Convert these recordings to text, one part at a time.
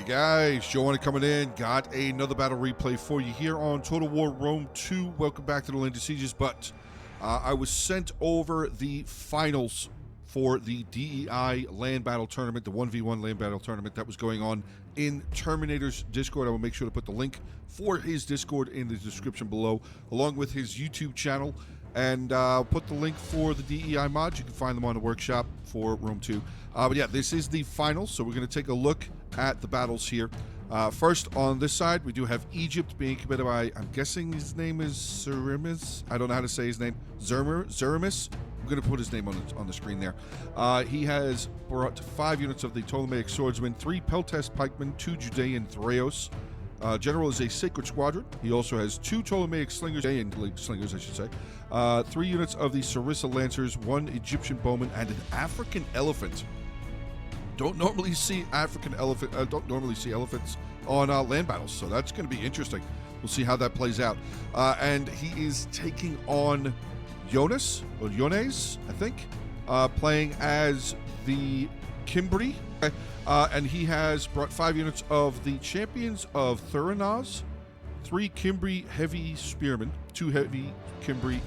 guys, JoeOnit coming in. Got another battle replay for you here on Total War Rome 2. Welcome back to the Land of Sieges, but I was sent over the finals for the DEI land battle tournament, the 1v1 land battle tournament that was going on in Terminator's Discord. I will make sure to put the link for his Discord in the description below, along with his YouTube channel. And I'll put the link for the DEI mods. You can find them on the workshop for Rome 2. But yeah, this is the finals, so we're going to take a look at the battles here. First, on this side, we do have Egypt being committed by, I'm guessing his name is Zerimis. I don't know how to say his name. Zerimis. I'm going to put his name on the screen there. He has brought 5 units of the Ptolemaic Swordsman, 3 Peltast Pikemen, 2 Judean Thraeos. General is a Sacred Squadron. He also has 2 Ptolemaic Slingers, Slingers I should say, 3 units of the Sarissa Lancers, 1 Egyptian Bowman, and an African Elephant. Don't normally see elephants on land battles, so that's going to be interesting. We'll see how that plays out. And he is taking on Yones, I think, playing as the Cimbri. And he has brought 5 units of the Champions of Theranos, 3 Cimbri Heavy Spearmen, 2 Heavy Cimbri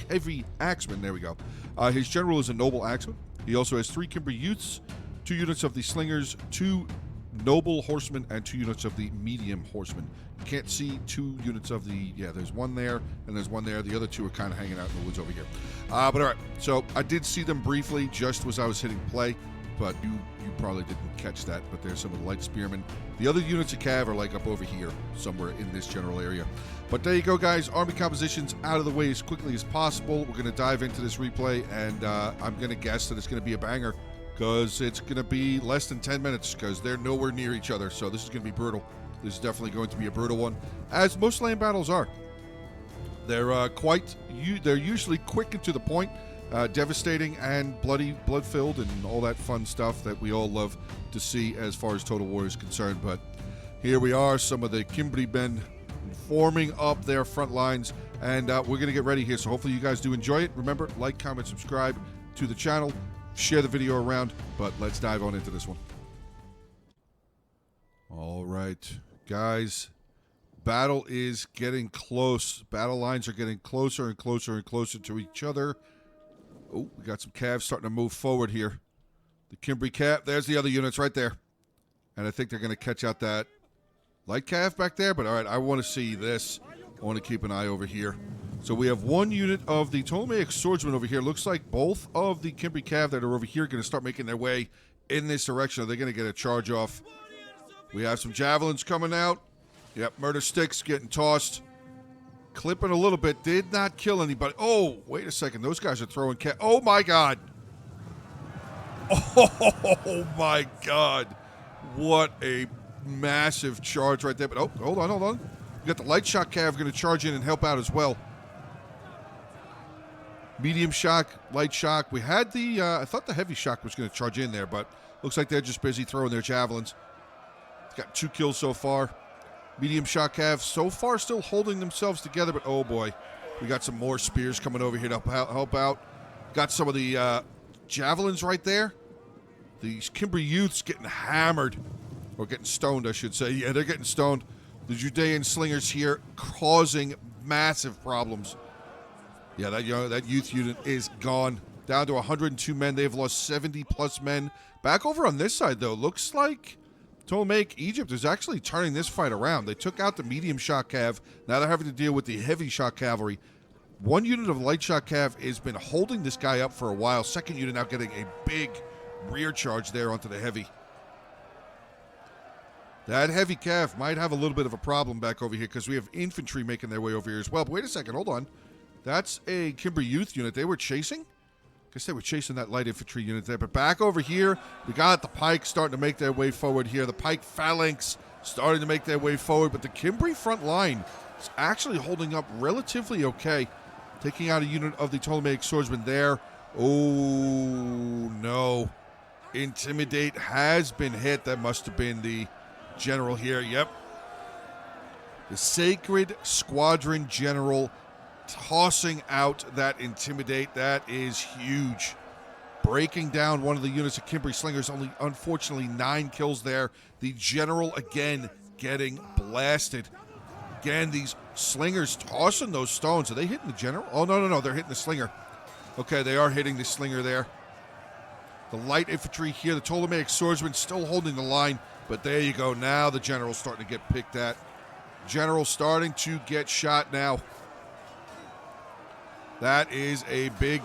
Heavy Axemen. There we go. His general is a Noble Axeman. He also has 3 Cimbri Youths, 2 units of the Slingers, 2 Noble Horsemen, and 2 units of the Medium Horsemen. You can't see 2 units of the, there's one there, and there's one there. The other 2 are kind of hanging out in the woods over here. But all right, so I did see them briefly just as I was hitting play, but you probably didn't catch that. But there's some of the light spearmen. The other units of cav are like up over here, somewhere in this general area. But there you go, guys. Army compositions out of the way as quickly as possible. We're going to dive into this replay, and I'm going to guess that it's going to be a banger, because it's going to be less than 10 minutes, because they're nowhere near each other. So this is going to be brutal. This is definitely going to be a brutal one, as most land battles are. They're they're usually quick and to the point, devastating and blood-filled, and all that fun stuff that we all love to see as far as Total War is concerned. But here we are, some of the Cimbri men forming up their front lines, and we're going to get ready here. So hopefully you guys do enjoy it. Remember, like, comment, subscribe to the channel, share the video around, but let's dive on into this one. All right, guys, battle is getting close. Battle lines are getting closer and closer and closer to each other. Oh, we got some calves starting to move forward here. The Cimbri cav, there's the other units right there. And I think they're going to catch out that light cav back there, but all right, I want to see this. I want to keep an eye over here. So we have 1 unit of the Ptolemaic Swordsman over here. Looks like both of the Cimbri cav that are over here are going to start making their way in this direction. Are they going to get a charge off? We have some javelins coming out. Yep, murder sticks getting tossed. Clipping a little bit. Did not kill anybody. Oh, wait a second. Those guys are throwing oh, my God. Oh, my God. What a massive charge right there. But, oh, hold on. We got the light shock cav going to charge in and help out as well. Medium shock, light shock. We had the, I thought the heavy shock was going to charge in there, but looks like they're just busy throwing their javelins. Got 2 kills so far. Medium shock cav so far still holding themselves together, but oh boy. We got some more spears coming over here to help out. Got some of the javelins right there. These Cimbri Youths getting hammered. Or getting stoned, I should say. Yeah, they're getting stoned. The Judean Slingers here causing massive problems. Yeah, that youth unit is gone. Down to 102 men. They've lost 70-plus men. Back over on this side, though, looks like Ptolemaic Egypt is actually turning this fight around. They took out the medium shock cav. Now they're having to deal with the heavy shock cavalry. 1 unit of light shock cav has been holding this guy up for a while. 2nd unit now getting a big rear charge there onto the heavy. That heavy cav might have a little bit of a problem back over here, because we have infantry making their way over here as well. But wait a second, hold on. That's a Cimbri Youth unit they were chasing? Guess they were chasing that light infantry unit there. But back over here, we got the pike starting to make their way forward here. The pike phalanx starting to make their way forward. But the Cimbri front line is actually holding up relatively okay. Taking out a unit of the Ptolemaic Swordsman there. Oh, no. Intimidate has been hit. That must have been the general here. Yep. The Sacred Squadron General tossing out that Intimidate. That is huge. breaking down one of the units of Kimberly Slingers. Only, unfortunately, 9 kills there. The general, again, getting blasted. Again, these slingers tossing those stones. Are they hitting the general? Oh, no. They're hitting the slinger. Okay, they are hitting the slinger there. The light infantry here, the Ptolemaic swordsman still holding the line. But there you go. Now the general's starting to get picked at. General starting to get shot now. That is a big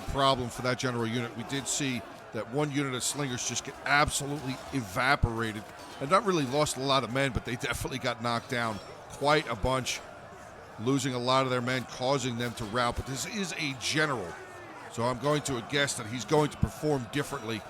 problem for that general unit. We did see that one unit of slingers just get absolutely evaporated. And not really lost a lot of men, but they definitely got knocked down quite a bunch. Losing a lot of their men, causing them to rout. But this is a general. So I'm going to guess that he's going to perform differently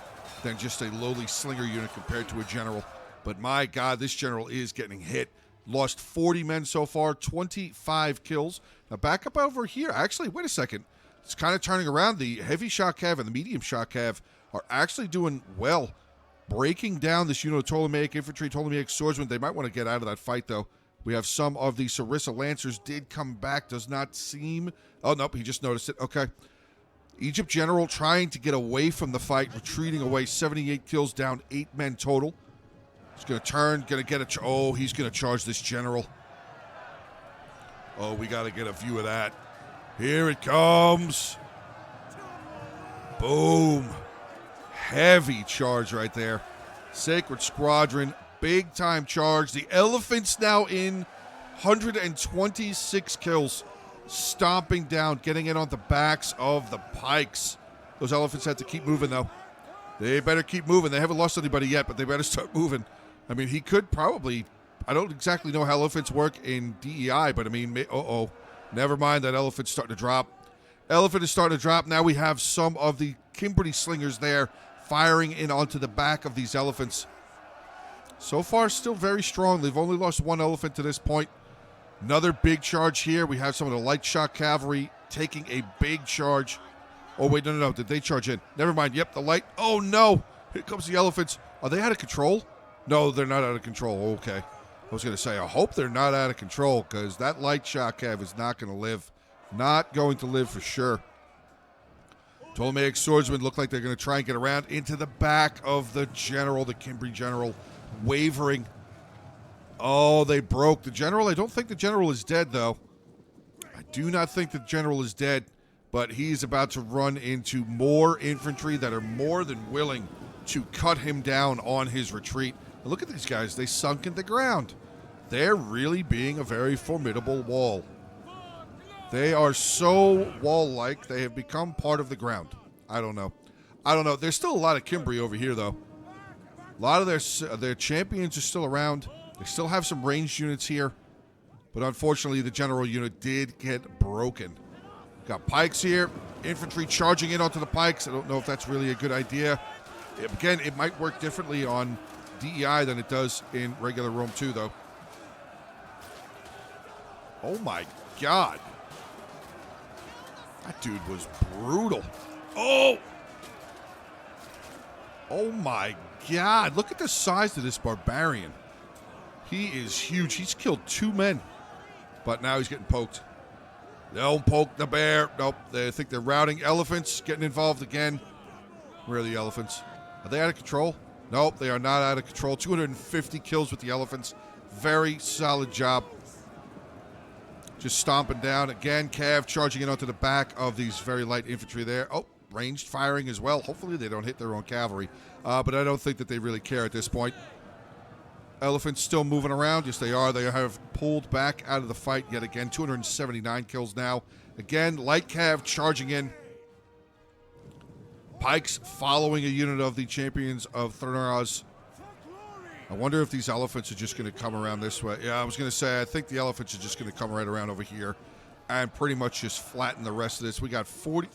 than just a lowly slinger unit compared to a general. But my God, this general is getting hit. Lost 40 men so far, 25 kills. Now back up over here. Actually, wait a second. It's kind of turning around. The heavy shot cav and the medium shot cav are actually doing well. Breaking down this unit of Ptolemaic infantry, Ptolemaic swordsmen. They might want to get out of that fight, though. We have some of the Sarissa Lancers did come back. Does not seem... Oh, nope, he just noticed it. Okay. Egypt general trying to get away from the fight, retreating away. 78 kills, down 8 men total. He's going to turn, going to get a... Oh, he's going to charge this general. Oh, we got to get a view of that. Here it comes. Boom. Heavy charge right there. Sacred Squadron, big time charge. The elephants now in 126 kills. Stomping down, getting in on the backs of the pikes. Those elephants had to keep moving, though. They better keep moving. They haven't lost anybody yet, but they better start moving. I mean, he could probably... I don't exactly know how elephants work in DEI, but I mean, never mind, that elephant's starting to drop. Elephant is starting to drop. Now we have some of the Kimberly slingers there firing in onto the back of these elephants. So far, still very strong. They've only lost 1 elephant to this point. Another big charge here. We have some of the light shot cavalry taking a big charge. Oh, wait, no. Did they charge in? Never mind. Yep, the light. Oh, no. Here comes the elephants. Are they out of control? No, they're not out of control. Okay. I was going to say, I hope they're not out of control, because that light shot cav is not going to live. Not going to live for sure. Ptolemaic swordsmen look like they're going to try and get around into the back of the general, the Kimberly general, wavering. Oh, they broke the general. I don't think the general is dead, though. I do not think the general is dead, but he's about to run into more infantry that are more than willing to cut him down on his retreat. And look at these guys. They sunk in the ground. They're really being a very formidable wall. They are so wall-like, they have become part of the ground. I don't know. There's still a lot of Kimberly over here, though. A lot of their champions are still around. They still have some ranged units here. But unfortunately, the general unit did get broken. Got pikes here. Infantry charging in onto the pikes. I don't know if that's really a good idea. Again, it might work differently on DEI than it does in regular Rome 2, though. Oh, my God. That dude was brutal. Oh! Oh, my God. Look at the size of this barbarian. He is huge. He's killed 2 men. But now he's getting poked. Don't poke the bear. Nope. They think they're routing. Elephants getting involved again. Where are the elephants? Are they out of control? Nope, they are not out of control. 250 kills with the elephants. Very solid job. Just stomping down. Again, Cav charging in onto the back of these very light infantry there. Oh, ranged firing as well. Hopefully they don't hit their own cavalry. But I don't think that they really care at this point. Elephants still moving around. Yes, they are. They have pulled back out of the fight yet again. 279 kills now. Again, light Cav charging in. Pikes following a unit of the champions of Thurnaraz. I wonder if these elephants are just going to come around this way. Yeah, I was going to say, I think the elephants are just going to come right around over here and pretty much just flatten the rest of this. We got 16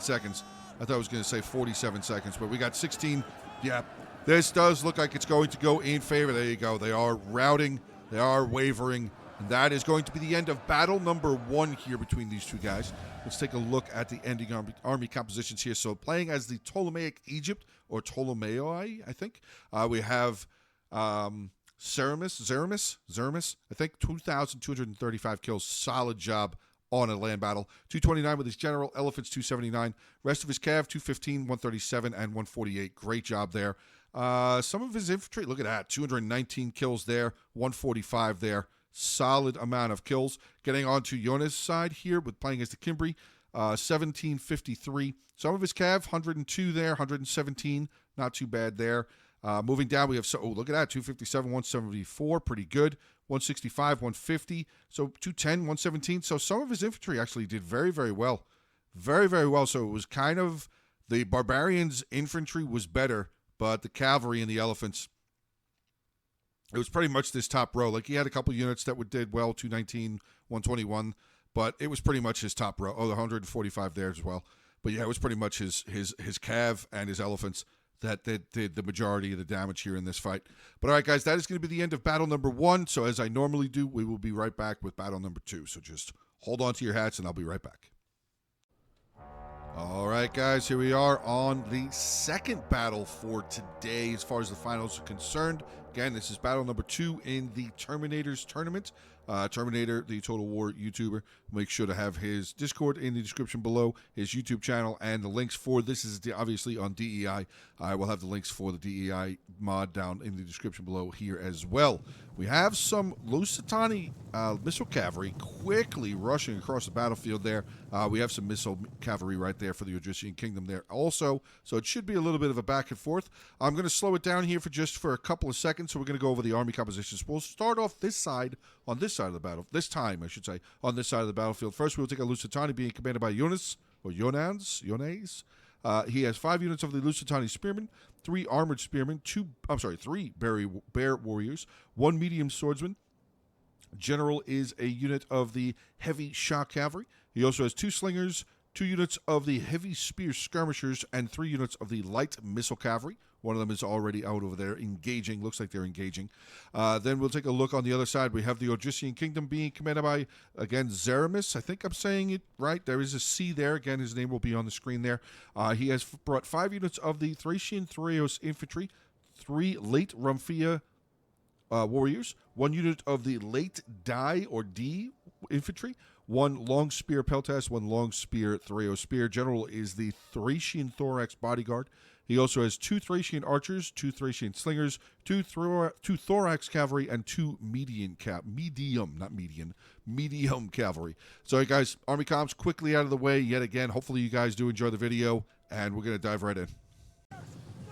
seconds. I thought I was going to say 47 seconds, but we got 16. Yeah, this does look like it's going to go in favor. There you go. They are routing. They are wavering. And that is going to be the end of battle number 1 here between these two guys. Let's take a look at the ending army compositions here. So playing as the Ptolemaic Egypt, or Ptolemaioi, I think. We have Zermis, I think, 2,235 kills. Solid job on a land battle. 229 with his general, elephants 279. Rest of his cav, 215, 137, and 148. Great job there. Some of his infantry, look at that, 219 kills there, 145 there. Solid amount of kills. Getting on to Jonas' side here with playing as the Kimbri, 1753. Some of his cav, 102 there, 117. Not too bad there. Moving down, we have, look at that, 257, 174, pretty good. 165, 150, so 210, 117. So some of his infantry actually did very, very well. Very, very well. So it was kind of, the barbarians' infantry was better, but the cavalry and the elephants, it was pretty much this top row. Like, he had a couple units that did well, 219, 121, but it was pretty much his top row. Oh, the 145 there as well. But yeah, it was pretty much his cav and his elephants that did the majority of the damage here in this fight. But all right, guys, that is going to be the end of battle number 1. So as I normally do, we will be right back with battle number 2. So just hold on to your hats, and I'll be right back. All right, guys, here we are on the second battle for today as far as the finals are concerned. Again, this is battle number 2 in the Terminator's tournament. Terminator, the Total War YouTuber. Make sure to have his Discord in the description below, his YouTube channel, and the links for this is obviously on DEI. I will have the links for the DEI mod down in the description below here as well. We have some Lusitani missile cavalry quickly rushing across the battlefield there. We have some missile cavalry right there for the Odrysian Kingdom there also. So it should be a little bit of a back and forth. I'm going to slow it down here for a couple of seconds. So we're going to go over the army compositions. We'll start off this side, on this side of the battle, this time I should say, on this side of the battlefield. First, we'll take a Lusitani being commanded by Jonas, or Jones. He has 5 units of the Lusitani Spearmen, 3 armored spearmen, 3 bear warriors, 1 medium swordsman. General is a unit of the heavy shock cavalry. He also has 2 slingers, 2 units of the heavy spear skirmishers, and 3 units of the light missile cavalry. One of them is already out over there engaging. Looks like they're engaging. Then we'll take a look on the other side. We have the Odrysian Kingdom being commanded by, again, Zeramis. I think I'm saying it right. There is a C there. Again, his name will be on the screen there. He has brought 5 units of the Thracian Thraeos infantry, 3 late Rumphia warriors, 1 unit of the late Die or D infantry, 1 long spear peltas, 1 long spear Thraeos spear. General is the Thracian Thorax bodyguard. He also has 2 Thracian archers, 2 Thracian slingers, 2 thorax cavalry, and 2 medium cavalry. So, guys, army comps quickly out of the way yet again. Hopefully you guys do enjoy the video, and we're going to dive right in.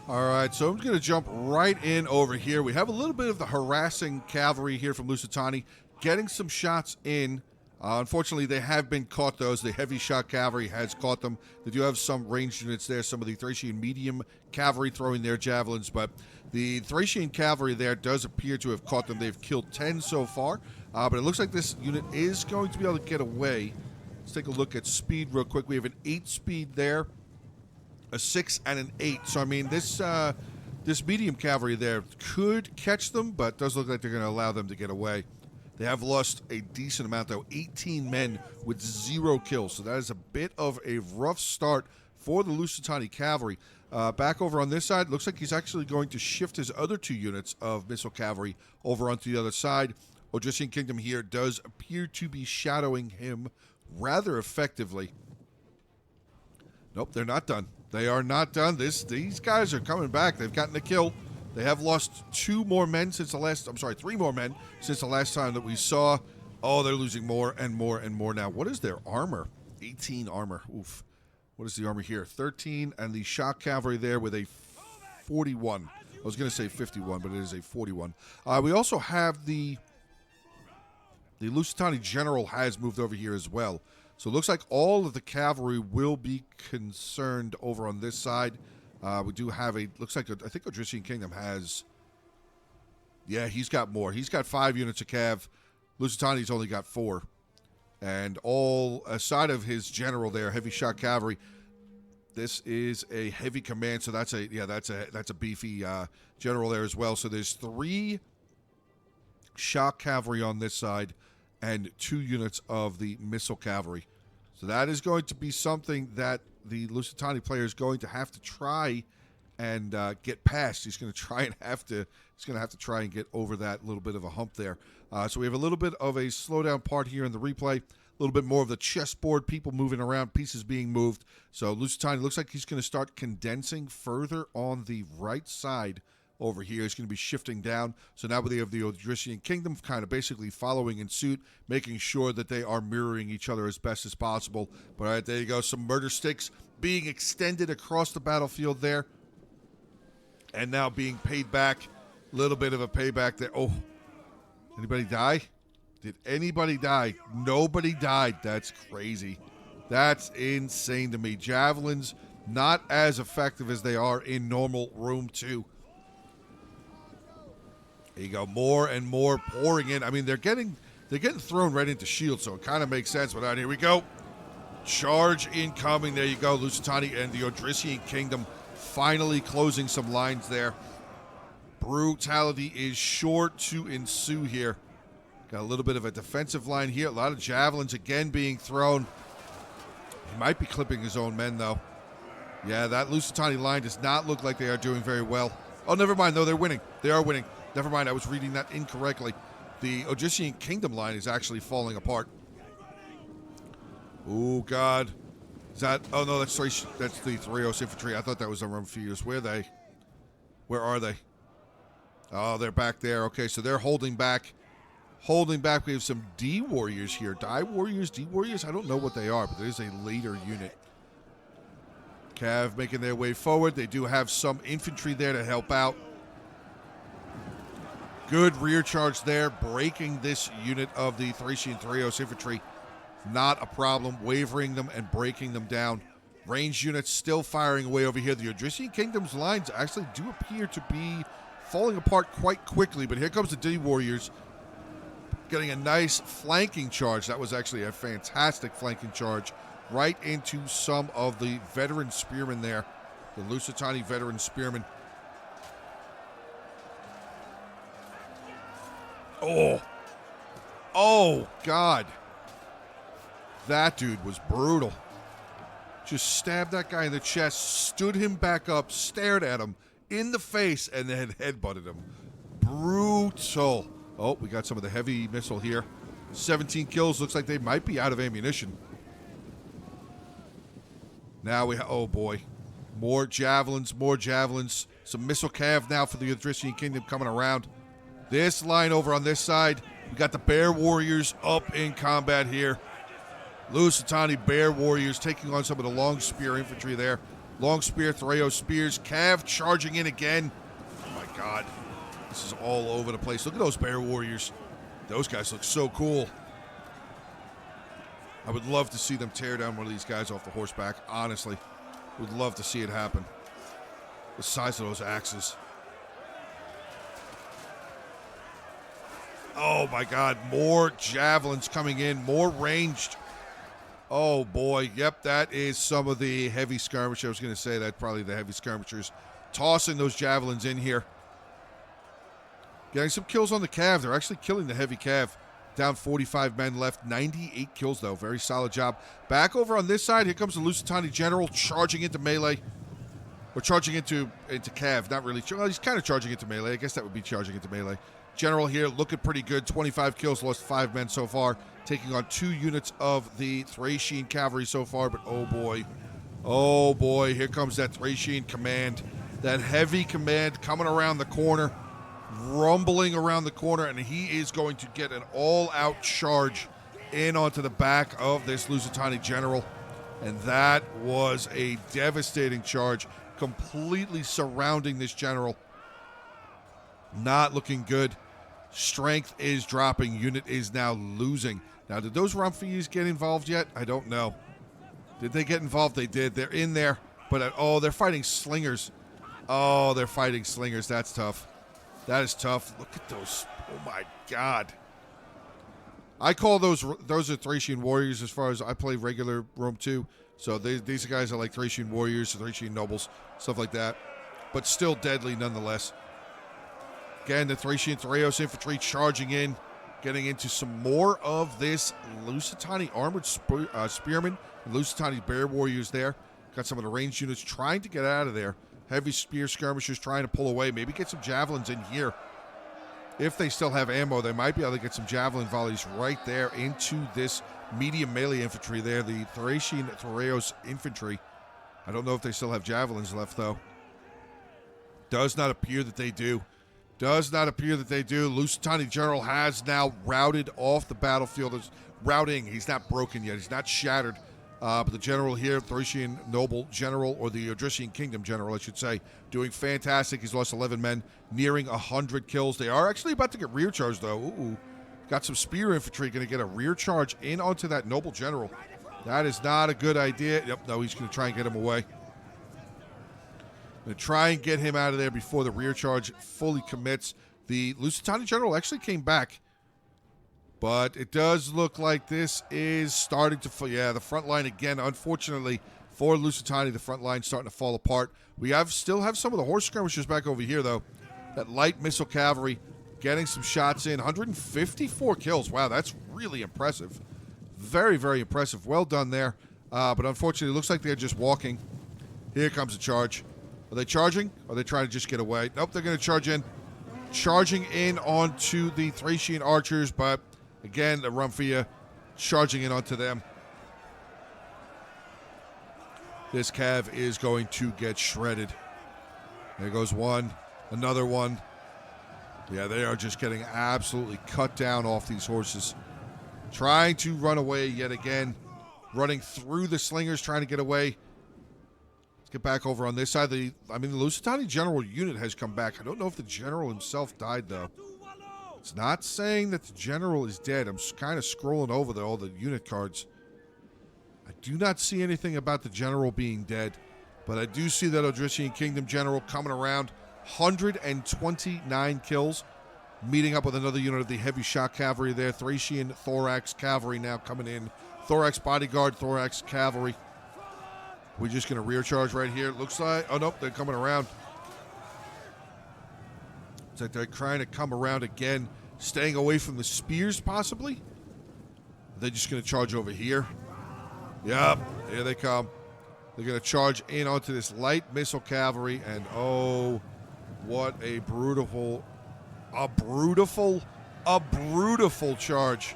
All right, so I'm going to jump right in over here. We have a little bit of the harassing cavalry here from Lusitani, getting some shots in. Unfortunately, they have been caught, those. The heavy shot cavalry has caught them. They do have some ranged units there, some of the Thracian medium cavalry throwing their javelins, but the Thracian cavalry there does appear to have caught them. They've killed 10 so far, but it looks like this unit is going to be able to get away. Let's take a look at speed real quick. We have an 8 speed there, a 6, and an 8. So, I mean, this medium cavalry there could catch them, but does look like they're going to allow them to get away. They have lost a decent amount, though. 18 men with 0 kills. So that is a bit of a rough start for the Lusitani cavalry. Back over on this side, looks like he's actually going to shift his other 2 units of missile cavalry over onto the other side. Odrysian Kingdom here does appear to be shadowing him rather effectively. Nope, they're not done. They are not done. These guys are coming back. They've gotten a kill. They have lost 3 more men since the last time that we saw. Oh, they're losing more and more and more now. What is their armor? 18 armor. Oof. What is the armor here? 13, and the shock cavalry there with a 41. I was going to say 51, but it is a 41. We also have the Lusitani general has moved over here as well. So it looks like all of the cavalry will be concerned over on this side. We do have looks like, I think Odrysian Kingdom has, yeah, he's got more. He's got 5 units of cav. Lusitani's only got 4. And all aside of his general there, heavy shot cavalry, this is a heavy command. So that's a beefy general there as well. So there's 3 shock cavalry on this side and 2 units of the missile cavalry. So that is going to be something that the Lusitani player is going to have to try and get past. He's going to have to try and get over that little bit of a hump there. So we have a little bit of a slowdown part here in the replay. little bit more of the chessboard, people moving around, pieces being moved. So Lusitani looks like he's going to start condensing further on the right side over here. He's going to be shifting down. So now we have the Odrysian Kingdom kind of basically following in suit, making sure that they are mirroring each other as best as possible. But all right, there you go. Some murder sticks being extended across the battlefield there. And now being paid back. A little bit of a payback there. Oh, anybody die? Did anybody die? Nobody died. That's crazy. That's insane to me. Javelins not as effective as they are in normal Room 2. There you go. More and more pouring in. I mean, they're getting thrown right into shield, so it kind of makes sense. But here we go. Charge incoming. There you go. Lusitani and the Odrysian Kingdom finally closing some lines there. Brutality is sure to ensue here. Got a little bit of a defensive line here. A lot of javelins again being thrown. He might be clipping his own men, though. Yeah, that Lusitani line does not look like they are doing very well. Oh, never mind. No, they're winning. They are winning. Never mind. I was reading that incorrectly. The Odrysian Kingdom line is actually falling apart. Oh, God. Is that... Oh, no, that's the 3-0 infantry. I thought that was the Rumfears. Where are they? Where are they? Oh, they're back there. Okay, so they're holding back. Holding back. We have some D Warriors here. Die Warriors? D Warriors? I don't know what they are, but there's a later unit. Cav making their way forward. They do have some infantry there to help out. Good rear charge there, breaking this unit of the Thracian 3-0 infantry. Not a problem, wavering them and breaking them down. Ranged units still firing away over here. The Odrysian Kingdom's lines actually do appear to be falling apart quite quickly, but here comes the D Warriors getting a nice flanking charge. That was actually a fantastic flanking charge right into some of the veteran spearmen there. The Lusitani veteran spearmen. Oh, God. That dude was brutal. Just stabbed that guy in the chest, stood him back up, stared at him in the face, and then headbutted him. Brutal. Oh, we got some of the heavy missile here. 17 kills. Looks like they might be out of ammunition. Now we oh boy. More javelins, more javelins. Some missile cav now for the Odrysian Kingdom coming around. This line over on this side. We got the Bear Warriors up in combat here. Lusitani Bear Warriors taking on some of the long spear infantry there. Long spear, Threo spears. Cav charging in again. Oh my God. This is all over the place. Look at those Bear Warriors. Those guys look so cool. I would love to see them tear down one of these guys off the horseback. Honestly. Would love to see it happen. The size of those axes. Oh my God. More javelins coming in. More ranged. Oh boy. Yep, that is some of the heavy skirmishers. I was going to say that's probably the heavy skirmishers. Tossing those javelins in here. Getting some kills on the cav. They're actually killing the heavy cav. Down 45 men left. 98 kills, though. Very solid job. Back over on this side, here comes the Lusitani General charging into melee. Or charging into cav. Not really. Well, he's kind of charging into melee. I guess that would be charging into melee. General here looking pretty good. 25 kills, lost 5 men so far. Taking on 2 units of the Thracian cavalry so far. But oh boy. Oh boy. Here comes that Thracian command. That heavy command coming around the corner. Rumbling around the corner, and he is going to get an all-out charge in onto the back of this Lusitani general. And that was a devastating charge, completely surrounding this general. Not looking good. Strength is dropping. Unit is now losing. Now, did those Rumfies get involved yet? I don't know. Did they get involved? They did. They're in there. But, they're fighting slingers. Oh, they're fighting slingers. That's tough. That is tough. Look at those. Oh, my God. I call those are Thracian warriors as far as I play regular Rome 2. So these guys are like Thracian warriors, Thracian nobles, stuff like that. But still deadly nonetheless. Again, the Thracian Thraeos infantry charging in, getting into some more of this Lusitani armored spearmen. Lusitani bear warriors there. Got some of the ranged units trying to get out of there. Heavy spear skirmishers trying to pull away. Maybe get some javelins in here. If they still have ammo, they might be able to get some javelin volleys right there into this medium melee infantry there, the Thracian Thoreos infantry. I don't know if they still have javelins left, though. Does not appear that they do. Does not appear that they do. Lusitani General has now routed off the battlefield. Is routing. He's not broken yet. He's not shattered. But the general here, Thracian Noble General, or the Odrysian Kingdom General, I should say, doing fantastic. He's lost 11 men, nearing 100 kills. They are actually about to get rear charged, though. Ooh. Got some spear infantry, going to get a rear charge in onto that Noble General. That is not a good idea. Yep, no, he's going to try and get him away. Going to try and get him out of there before the rear charge fully commits. The Lusitani General actually came back. But it does look like this is starting to... Yeah, the front line again, unfortunately, for Lusitani, the front line starting to fall apart. We still have some of the horse skirmishers back over here, though. That light missile cavalry getting some shots in. 154 kills. Wow, that's really impressive. Very, very impressive. Well done there. But unfortunately, it looks like they're just walking. Here comes a charge. Are they charging? Or are they trying to just get away? Nope, they're going to charge in. Charging in onto the Thracian archers, but... Again, the Rumphia charging in onto them. This cav is going to get shredded. There goes one. Another one. Yeah, they are just getting absolutely cut down off these horses. Trying to run away yet again. Running through the slingers, trying to get away. Let's get back over on this side. The Lusitani General unit has come back. I don't know if the general himself died, though. It's not saying that the general is dead. I'm kind of scrolling over all the unit cards. I do not see anything about the general being dead, but I do see that Odrysian Kingdom general coming around. 129 kills, meeting up with another unit of the heavy shock cavalry there. Thracian Thorax cavalry now coming in. Thorax bodyguard, Thorax cavalry. We're just going to rear charge right here. Looks like, oh nope, they're coming around. It's like they're trying to come around again, staying away from the spears, possibly. They're just going to charge over here. Yep, here they come. They're going to charge in onto this light missile cavalry, and oh, what a brutal charge.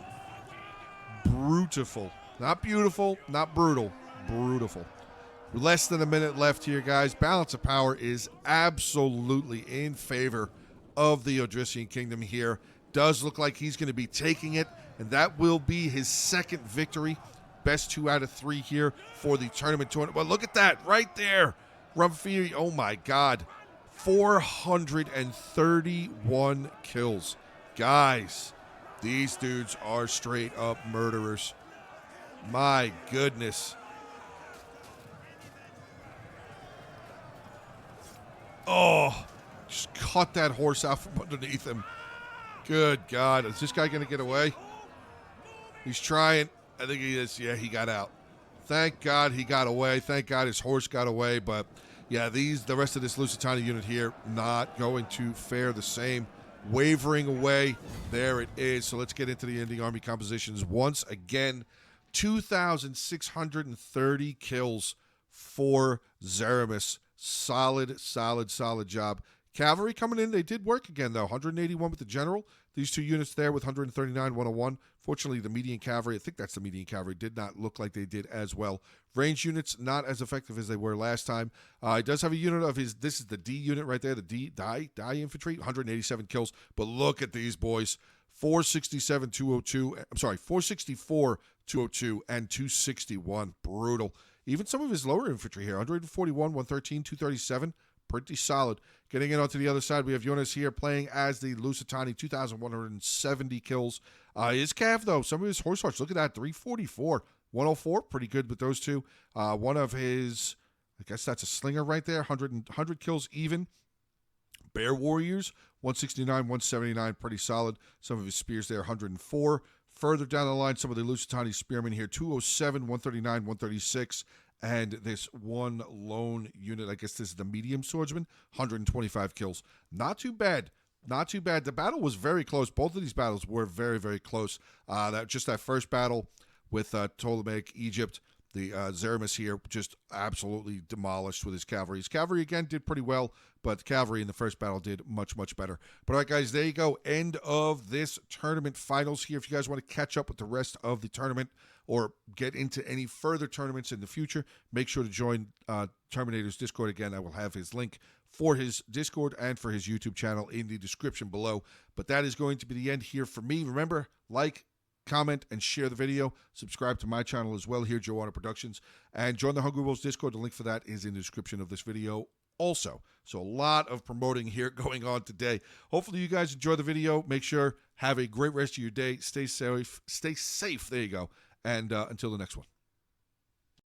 Brutiful. Not beautiful, not brutal. Brutiful. Less than a minute left here, guys. Balance of power is absolutely in favor of the Odrysian Kingdom here. Does look like he's going to be taking it, and that will be his second victory. Best 2 out of 3 here for the tournament. Well, look at that right there. Rumphia, oh my God. 431 kills. Guys, these dudes are straight up murderers. My goodness. Oh, just cut that horse out from underneath him. Good God. Is this guy going to get away? He's trying. I think he is. Yeah, he got out. Thank God he got away. Thank God his horse got away. But, yeah, the rest of this Lusitani unit here not going to fare the same. Wavering away. There it is. So let's get into the ending army compositions. Once again, 2,630 kills for Zeramis. Solid job. Cavalry coming in, they did work again, though. 181 with the general. These 2 units there with 139, 101. Fortunately, the median cavalry, I think that's the median cavalry, did not look like they did as well. Range units, not as effective as they were last time. He does have a unit of his, this is the D unit right there, the DEI infantry, 187 kills. But look at these boys. 467, 202, I'm sorry, 464, 202, and 261. Brutal. Even some of his lower infantry here, 141, 113, 237. Pretty solid. Getting in onto the other side, we have Jonas here playing as the Lusitani, 2,170 kills. His cav, though, some of his horse archers, look at that, 344, 104, pretty good with those 2. One of his, I guess that's a slinger right there, 100 kills even. Bear Warriors, 169, 179, pretty solid. Some of his spears there, 104. Further down the line, some of the Lusitani spearmen here, 207, 139, 136. And this one lone unit, I guess this is the medium swordsman, 125 kills. Not too bad. Not too bad. The battle was very close. Both of these battles were very, very close. That first battle with Ptolemaic Egypt, the Zeramis here just absolutely demolished with his cavalry. His cavalry, again, did pretty well, but the cavalry in the first battle did much, much better. But all right, guys, there you go. End of this tournament finals here. If you guys want to catch up with the rest of the tournament, or get into any further tournaments in the future, make sure to join Terminator's Discord. Again, I will have his link for his Discord and for his YouTube channel in the description below. But that is going to be the end here for me. Remember, like, comment, and share the video. Subscribe to my channel as well here, JoeOnit Productions. And join the Hungry Wolves Discord. The link for that is in the description of this video also. So a lot of promoting here going on today. Hopefully you guys enjoy the video. Make sure, have a great rest of your day. Stay safe. Stay safe. There you go. And until the next one.